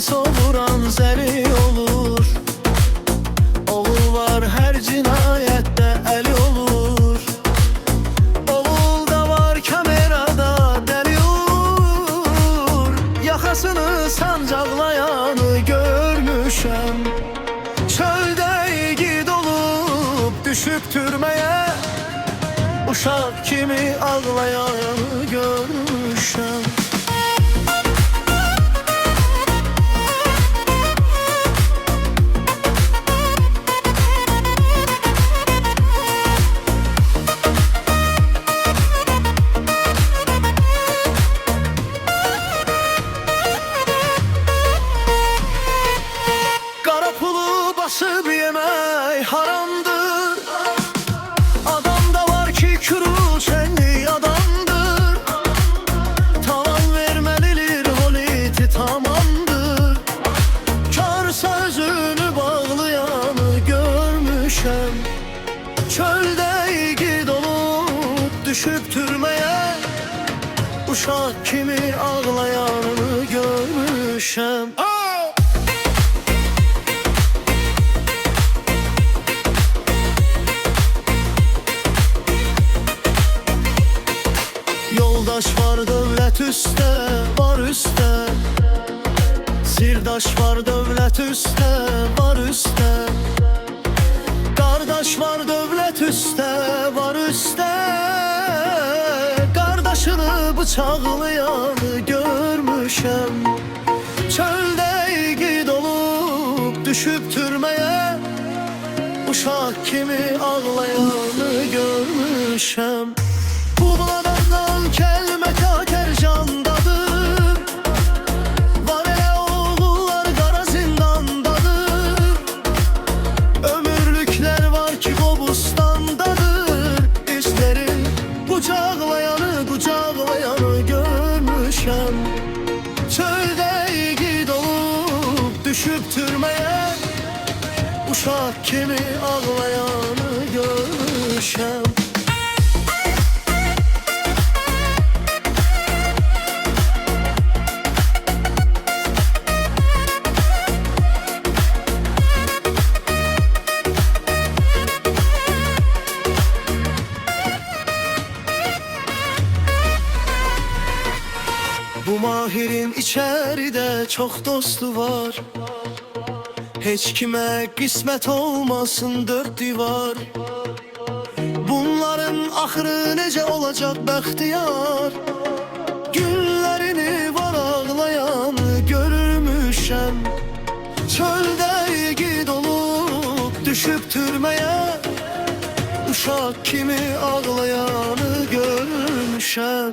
sovuran zəli olur. Oğul var hər cinayətdə əli olur. Oğul da var kamerada dəli olur. Yaxasını sancaqlayanı görmüşəm. Çöldə igid olub düşüb türməyə, uşaq kimi ağlayanı görmüşəm. Qara pulu basıb yemək haramdır. Adamda var ki kuruç enli adamdır. Tavan verməlidir holiti tamamdır. Kar sözünü bağlayanı görmüşəm. Çöldə igid olub düşüb türməyə, uşaq kimi ağlayanı görmüşəm. Yoldaş var dövlət üstə, var üstə. Sirdaş var dövlət üstə, var üstə. Qardaş var dövlət üstə, var üstə. Qardaşını bıçaqlayanı görmüşəm. Çöldə igid olub düşüb türməyə, uşaq kimi ağlayanı görmüşəm. Bu adamdan kəlmə kakər candadır. Var elə oğullar qara zindandadır. Ömürlüklər var ki qobustandadır. İzlərin qucaqlayanı görmüşəm. Çöldə igid olub düşüb türməyə, uşaq kimi ağlayanı görmüşəm. Bu Mahirin içəridə çox dostu var. Heç kimə qismət olmasın dörd divar. Bunların axırı necə olacaq bəxtiyar? Günlərini var ağlayanı görmüşəm. Çöldə igid olub düşüb türməyə, uşaq kimi ağlayanı görmüşəm.